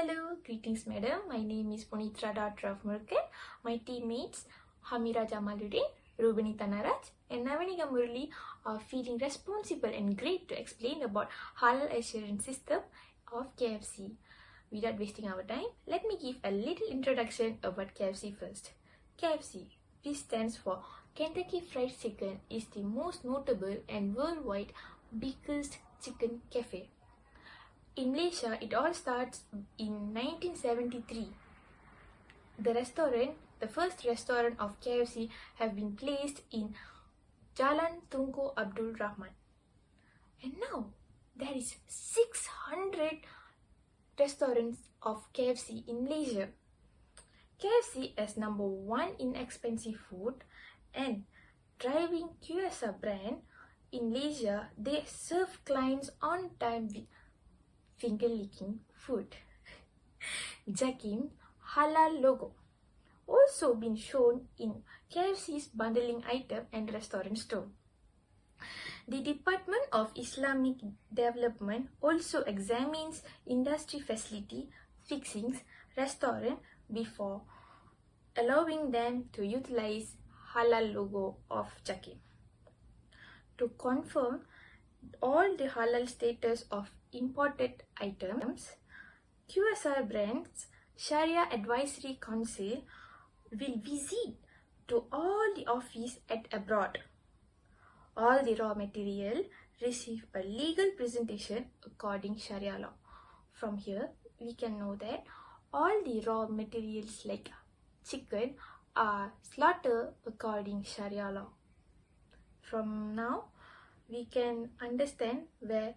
Hello, greetings madam. My name is Punitra Daughter of Murkan. My teammates Hamira Jamaluddin, Rubini Tanaraj and Navanika Murli are feeling responsible and great to explain about Halal Assurance System of KFC. Without wasting our time, let me give a little introduction about KFC first. KFC, which stands for Kentucky Fried Chicken, is the most notable and worldwide biggest chicken cafe. In Malaysia, it all starts in 1973. The first restaurant of KFC have been placed in Jalan Tunku Abdul Rahman. And now, there is 600 restaurants of KFC in Malaysia. KFC is number 1 in expensive food and driving QSR brand in Malaysia. They serve clients on time with finger-licking food. Jakim Halal logo also been shown in KFC's bundling item and restaurant store. The Department of Islamic Development also examines industry facility fixings restaurant before allowing them to utilize halal logo of Jakim. To confirm all the halal status of imported items, QSR brands Sharia Advisory Council will visit to all the office at abroad. All the raw material receive a legal presentation according Sharia law. From here, we can know that all the raw materials like chicken are slaughtered according Sharia law. From now, we can understand where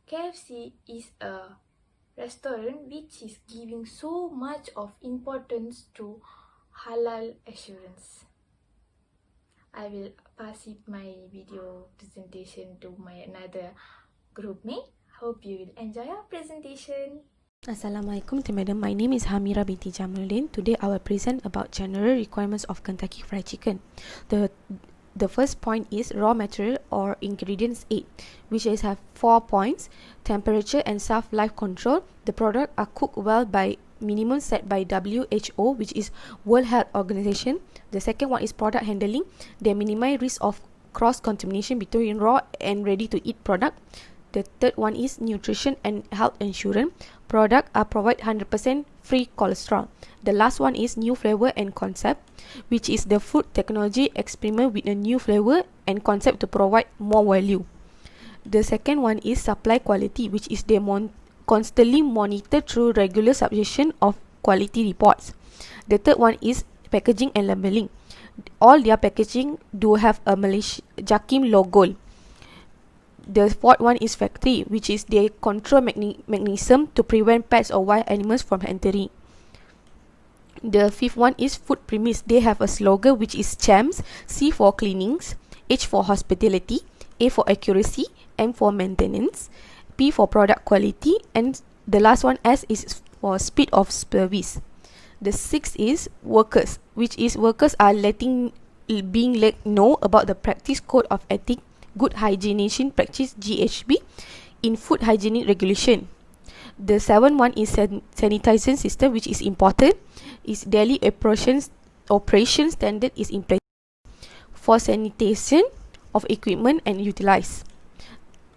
KFC is a restaurant which is giving so much of importance to halal assurance. I will pass it my video presentation to my another group mate. Hope you will enjoy our presentation. Assalamualaikum to madam. My name is Hamira binti Jamaluddin. Today I will present about general requirements of Kentucky Fried Chicken. The first point is raw material or ingredients 8, which is have 4 points: temperature and shelf life control. The product are cooked well by minimum set by WHO, which is World Health Organization. The second one is product handling. They minimize risk of cross contamination between raw and ready to eat product. The third one is nutrition and health insurance. Product are provide 100% free cholesterol. The last one is new flavor and concept, which is the food technology experiment with a new flavor and concept to provide more value. The second one is supply quality, which is they constantly monitor through regular submission of quality reports. The third one is packaging and labeling. All their packaging do have a Malaysia Jakim logo. The fourth one is factory, which is they control mechanism to prevent pets or wild animals from entering. The fifth one is food premise. They have a slogan which is CHAMS, C for cleanings, H for hospitality, A for accuracy, M for maintenance, P for product quality, and the last one S is for speed of service. The sixth is workers, which is workers are being let know about the practice code of ethics, good hygienation practice GHB in food hygienic regulation. The seventh one is sanitization system, which is important. Is daily operation standard is in place for sanitation of equipment and utilize.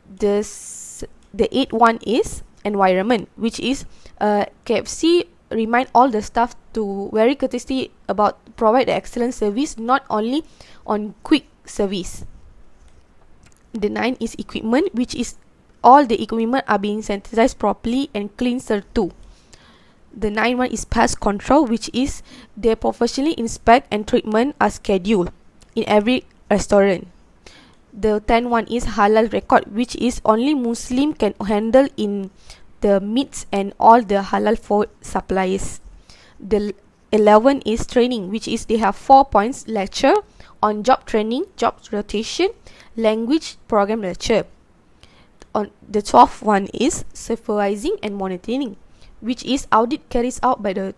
The eighth one is environment, which is KFC remind all the staff to very courteously about provide the excellent service, not only on quick service. The 9 is equipment, which is all the equipment are being sanitized properly and cleaned too. The 9 one is pest control, which is they professionally inspect and treatment are scheduled in every restaurant. The 10 one is halal record, which is only Muslim can handle in the meats and all the halal food supplies. The 11 is training, which is they have 4 points: lecture on job training, job rotation, language program lecture. On the 12th one is supervising and monitoring, which is audit carries out by the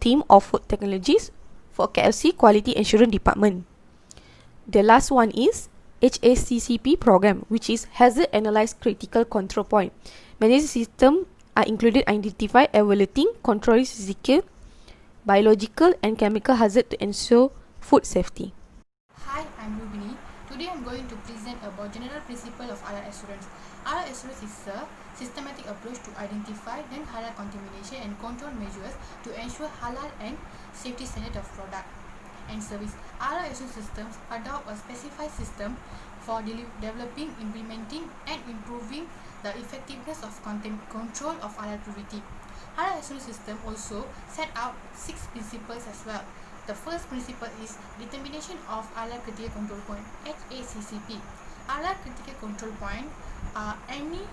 team of food technologies for KFC Quality Assurance Department. The last one is HACCP program, which is Hazard Analyze Critical Control Point. Manage system are included identify, evaluating, controlling physical, biological and chemical hazard to ensure food safety. Hi, I'm Rubini. Today I'm going to present about general principle of halal assurance. Halal assurance is a systematic approach to identify non-halal contamination and control measures to ensure halal and safety standard of product and service. Halal assurance systems adopt a specified system for developing, implementing and improving the effectiveness of control of halal purity. Halal assurance system also set out 6 principles as well. The first principle is determination of halal critical control point, HACCP. Halal critical control point are any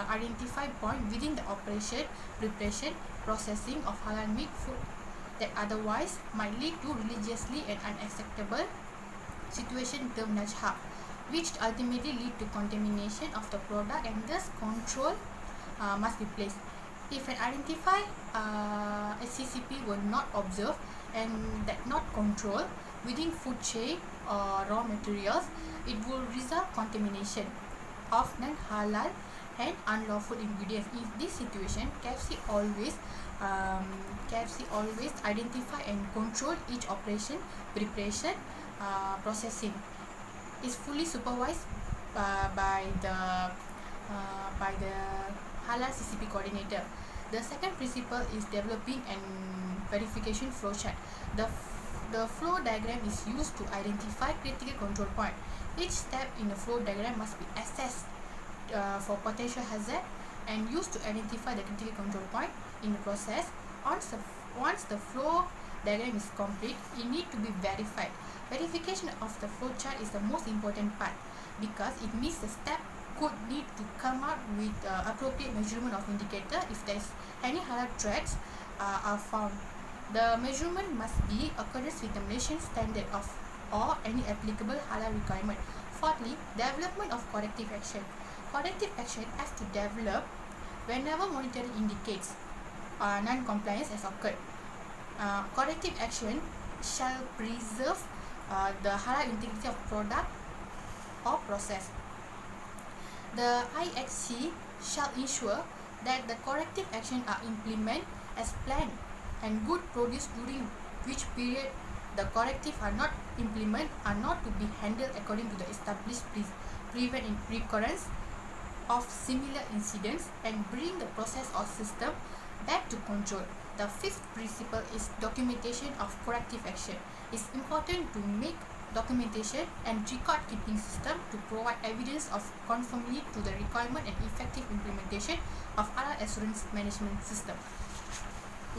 identified point within the operation, preparation, processing of halal meat food that otherwise might lead to religiously and unacceptable situation termed najha, which ultimately lead to contamination of the product, and thus control must be placed. If an identified HCCP were not observed and that not controlled within food chain or raw materials, it will result contamination of non-halal and unlawful ingredients. In this situation, KFC always identify and control each operation, preparation, processing. Is fully supervised by the halal CCP coordinator. The second principle is developing and verification flowchart. The flow diagram is used to identify critical control point. Each step in the flow diagram must be assessed for potential hazard and used to identify the critical control point in the process. Once the flow diagram is complete, it needs to be verified. Verification of the flow chart is the most important part because it means the step could need to come up with appropriate measurement of indicator if there is any halal threats are found. The measurement must be accordance with the Malaysian standard of or any applicable halal requirement. Fourthly, development of corrective action. Corrective action has to develop whenever monitoring indicates non-compliance has occurred. Corrective action shall preserve the halal integrity of product or process. The IHC shall ensure that the corrective action are implemented as planned and good produced during which period the corrective are not implemented are not to be handled according to the established prevent recurrence of similar incidents and bring the process or system back to control. The fifth principle is documentation of corrective action. It's important to make documentation and record keeping system to provide evidence of conformity to the requirement and effective implementation of halal assurance management system.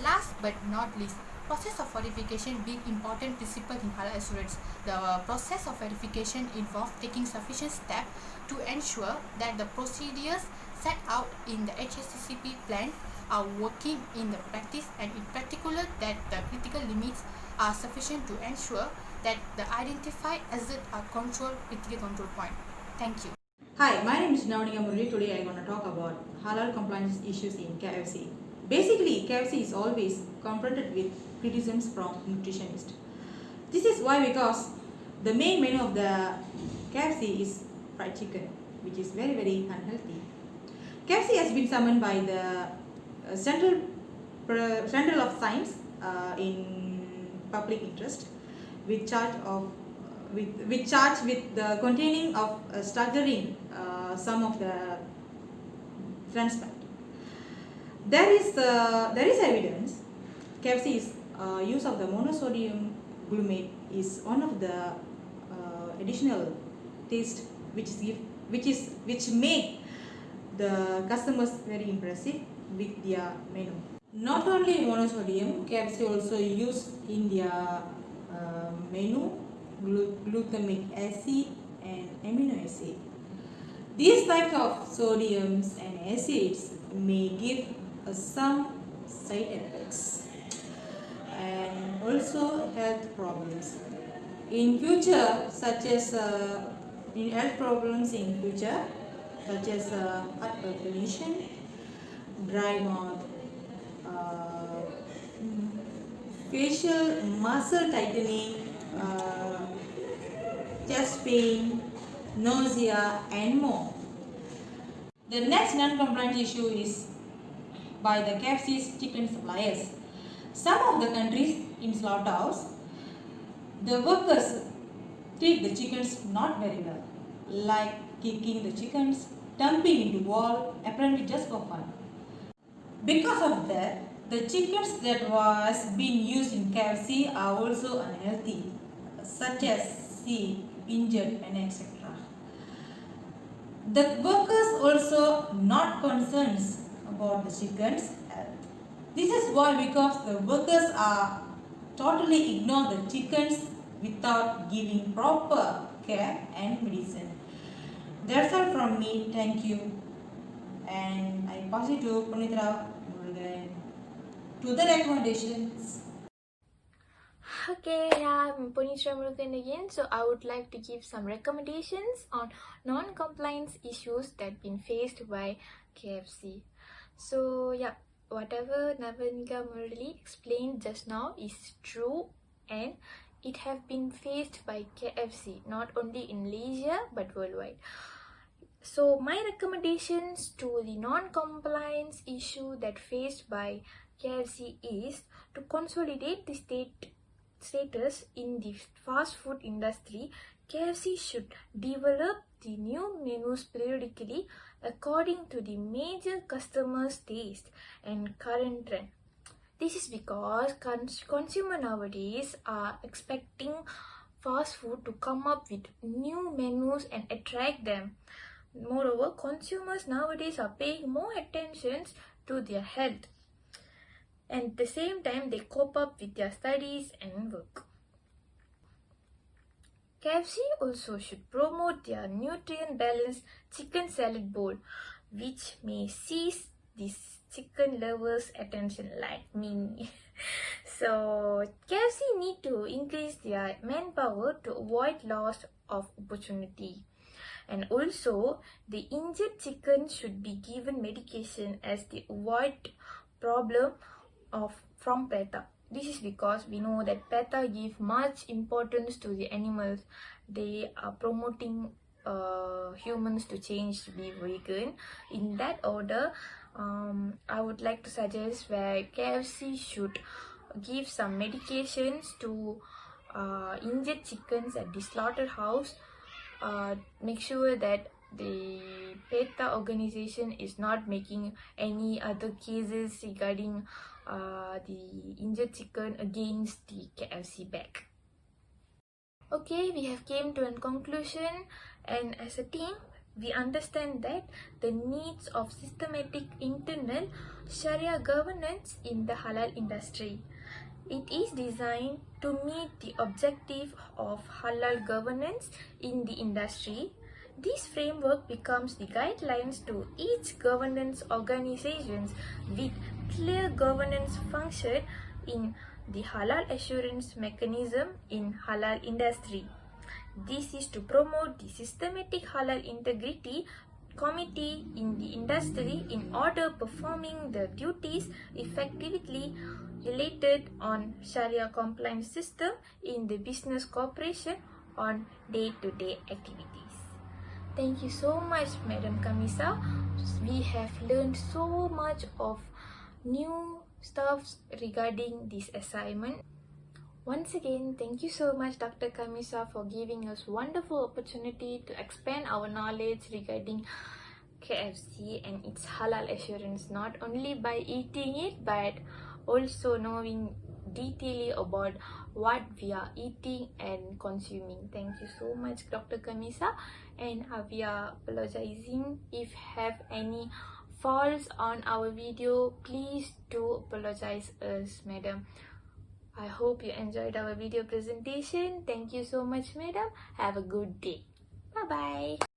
Last but not least, process of verification being important principle in halal assurance. The process of verification involves taking sufficient steps to ensure that the procedures set out in the HACCP plan are working in the practice, and in particular that the critical limits are sufficient to ensure that the identified hazard are controlled critical control point. Thank you. Hi, my name is Navnika Murli. Today I'm going to talk about halal compliance issues in KFC. Basically, KFC is always confronted with criticisms from nutritionists. This is why, because the main menu of the KFC is fried chicken, which is very, very unhealthy. KFC has been summoned by the Central of Science in public interest with charge with the containing of staggering some of the trans fat. There is evidence KFC's use of the monosodium glutamate is one of the additional taste which make the customers very impressive with their menu. Not only monosodium, KFC also use in their menu glutamic acid and amino acid. These types of sodiums and acids may give some side effects and also health problems in future, such as in health problems in future such as heart palpitation, dry mouth, facial muscle tightening, chest pain, nausea and more. The next non-compliant issue is by the KFC's chicken suppliers. Some of the countries in slaughterhouse, the workers treat the chickens not very well, like kicking the chickens, dumping into wall, apparently just for fun. Because of that, the chickens that was being used in KFC are also unhealthy, such as sick, injured, and etc. The workers also not concerned about the chickens' health. This is why, because the workers are totally ignore the chickens without giving proper care and medicine. That's all from me. Thank you. And I pass it to Punitra to the recommendations. Okay, yeah, I'm Punitra Murugan again. So I would like to give some recommendations on non-compliance issues that been faced by KFC. So yeah, whatever Navanika Murali explained just now is true, and it have been faced by KFC not only in Malaysia but worldwide. So my recommendations to the non-compliance issue that faced by KFC is to consolidate the status in the fast food industry. KFC should develop the new menus periodically according to the major customers' taste and current trend. This is because consumer nowadays are expecting fast food to come up with new menus and attract them. Moreover, consumers nowadays are paying more attention to their health, and at the same time they cope up with their studies and work. KFC also should promote their nutrient balanced chicken salad bowl, which may seize these chicken lovers' attention like me. So KFC need to increase their manpower to avoid loss of opportunity. And also, the injured chicken should be given medication as they avoid problem from PETA. This is because we know that PETA give much importance to the animals. They are promoting humans to change to be vegan. In that order, I would like to suggest where KFC should give some medications to injured chickens at the slaughterhouse. Make sure that the PETA organization is not making any other cases regarding the injured chicken against the KFC back. Okay, we have came to a conclusion, and as a team, we understand that the needs of systematic internal Sharia governance in the halal industry. It is designed to meet the objective of halal governance in the industry. This framework becomes the guidelines to each governance organizations with clear governance function in the halal assurance mechanism in halal industry. This is to promote the systematic halal integrity committee in the industry in order performing the duties effectively related on Sharia compliance system in the business cooperation on day-to-day activities. Thank you so much, Madam Kamisa. We have learned so much of new stuff regarding this assignment. Once again, thank you so much, Dr. Kamisa, for giving us wonderful opportunity to expand our knowledge regarding KFC and its halal assurance, not only by eating it, but also knowing detailing about what we are eating and consuming. Thank you so much, Dr. Kamisa, and we are apologizing if have any faults on our video. Please do apologize us, madam. I hope you enjoyed our video presentation. Thank you so much, madam. Have a good day. Bye bye.